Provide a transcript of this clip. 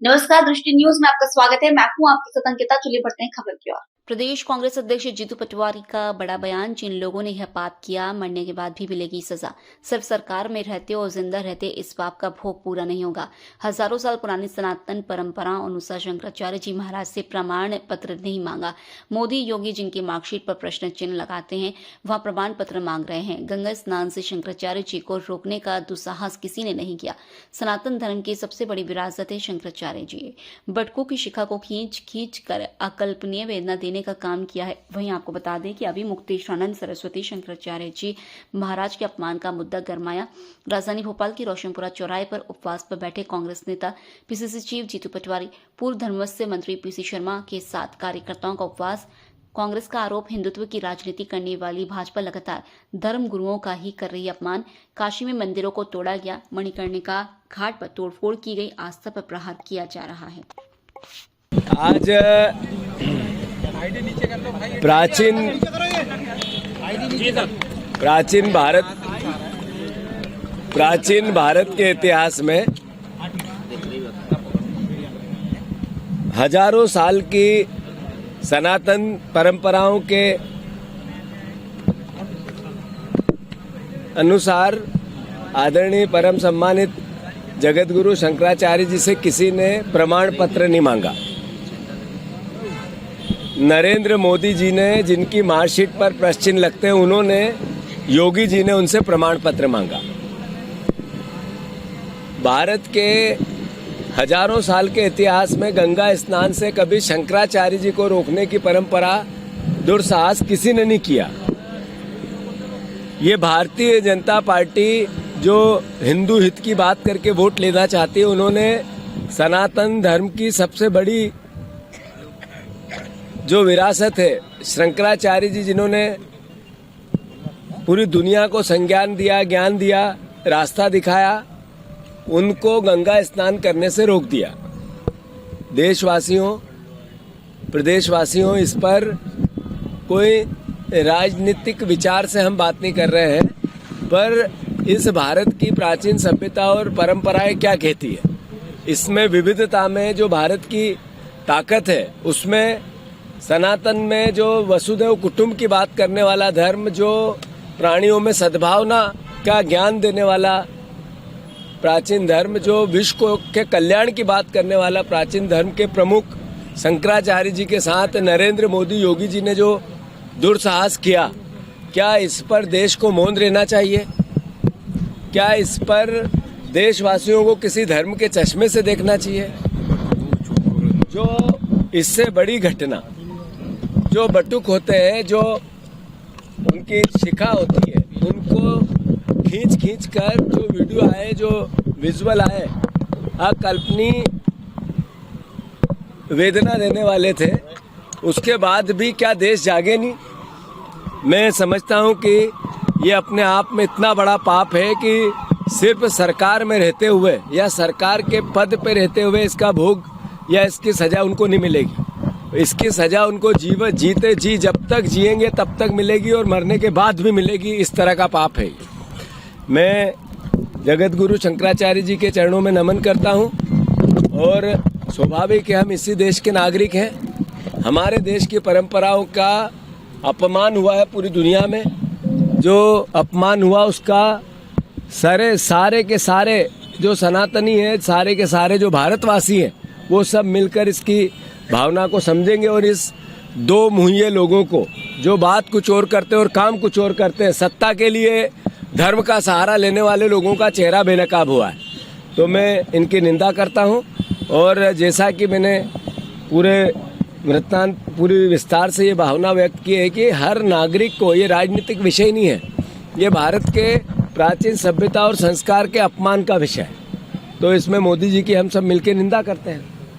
नमस्कार, दृष्टि न्यूज में आपका स्वागत है। मैं हूं आपके साथ अंकिता। चलिए बढ़ते हैं खबर की ओर। प्रदेश कांग्रेस अध्यक्ष जीतू पटवारी का बड़ा बयान। जिन लोगों ने यह पाप किया, मरने के बाद भी मिलेगी सजा। सिर्फ सरकार में रहते और जिंदा रहते इस पाप का भोग पूरा नहीं होगा। हजारों साल पुरानी सनातन परंपराओं अनुसार शंकराचार्य जी महाराज से प्रमाण पत्र नहीं मांगा। मोदी योगी जिनकी मार्कशीट पर प्रश्न चिन्ह लगाते हैं, वहां प्रमाण पत्र मांग रहे हैं। गंगा स्नान से शंकराचार्य जी को रोकने का दुस्साहस किसी ने नहीं किया। सनातन धर्म की सबसे बड़ी विरासत है शंकराचार्य जी। बटकों की शिखा को खींच कर अकल्पनीय वेदना देने का काम किया है। वहीं आपको बता दें कि अभी मुक्तेश्वरानंद सरस्वती शंकराचार्य जी महाराज के अपमान का मुद्दा गरमाया। राजधानी भोपाल की रोशनपुरा चौराहे पर उपवास पर बैठे कांग्रेस नेता पीसीसी चीफ जीतू पटवारी, पूर्व धर्मस्व मंत्री पीसी शर्मा के साथ कार्यकर्ताओं का उपवास। कांग्रेस का आरोप, हिंदुत्व की राजनीति करने वाली भाजपा लगातार धर्म गुरुओं का ही कर रही अपमान। काशी में मंदिरों को तोड़ा गया, मणिकर्णिका घाट पर तोड़फोड़ की गई, आस्था पर प्रहार किया जा रहा है। आज प्राचीन भारत के इतिहास में हजारों साल की सनातन परंपराओं के अनुसार आदरणीय परम सम्मानित जगतगुरु शंकराचार्य जी से किसी ने प्रमाण पत्र नहीं मांगा। नरेंद्र मोदी जी ने, जिनकी मार्कशीट पर प्रश्न चिन्ह लगते हैं, उन्होंने, योगी जी ने उनसे प्रमाण पत्र मांगा। भारत के हजारों साल के इतिहास में गंगा स्नान से कभी शंकराचार्य जी को रोकने की परंपरा, दुस्साहस किसी ने नहीं किया। ये भारतीय जनता पार्टी जो हिंदू हित की बात करके वोट लेना चाहती है, उन्होंने सनातन धर्म की सबसे बड़ी जो विरासत है, शंकराचार्य जी जिन्होंने पूरी दुनिया को संज्ञान दिया, ज्ञान दिया, रास्ता दिखाया, उनको गंगा स्नान करने से रोक दिया। देशवासियों, प्रदेशवासियों, इस पर कोई राजनीतिक विचार से हम बात नहीं कर रहे हैं, पर इस भारत की प्राचीन सभ्यता और परंपराएं क्या कहती है, इसमें विविधता में जो भारत की ताकत है, उसमें सनातन में जो वसुधैव कुटुंब की बात करने वाला धर्म, जो प्राणियों में सद्भावना का ज्ञान देने वाला प्राचीन धर्म, जो विश्व के कल्याण की बात करने वाला प्राचीन धर्म के प्रमुख शंकराचार्य जी के साथ नरेंद्र मोदी योगी जी ने जो दुस्साहस किया, क्या इस पर देश को मौन रहना चाहिए? क्या इस पर देशवासियों को किसी धर्म के चश्मे से देखना चाहिए? जो इससे बड़ी घटना, जो बटुक होते हैं, जो उनकी शिखा होती है, उनको खींच कर जो वीडियो आए, जो विजुअल आए, अकल्पनीय वेदना देने वाले थे, उसके बाद भी क्या देश जागे नहीं? मैं समझता हूं कि ये अपने आप में इतना बड़ा पाप है कि सिर्फ सरकार में रहते हुए या सरकार के पद पे रहते हुए इसका भोग या इसकी सजा उनको नहीं मिलेगी। इसकी सजा उनको जीते जी जब तक जिएंगे तब तक मिलेगी, और मरने के बाद भी मिलेगी। इस तरह का पाप है। मैं जगत गुरु शंकराचार्य जी के चरणों में नमन करता हूं, और स्वाभाविक है, हम इसी देश के नागरिक हैं। हमारे देश की परंपराओं का अपमान हुआ है पूरी दुनिया में। जो अपमान हुआ उसका सारे के सारे जो सनातनी हैं, सारे के सारे जो भारतवासी हैं, वो सब मिलकर इसकी भावना को समझेंगे, और इस दो मुहैया लोगों को, जो बात कुछ और करते हैं और काम कुछ और करते हैं, सत्ता के लिए धर्म का सहारा लेने वाले लोगों का चेहरा बेनकाब हुआ है, तो मैं इनकी निंदा करता हूं। और जैसा कि मैंने पूरी विस्तार से ये भावना व्यक्त की है कि हर नागरिक को, ये राजनीतिक विषय नहीं है, ये भारत के प्राचीन सभ्यता और संस्कार के अपमान का विषय है, तो इसमें मोदी जी की हम सब मिलकर निंदा करते हैं।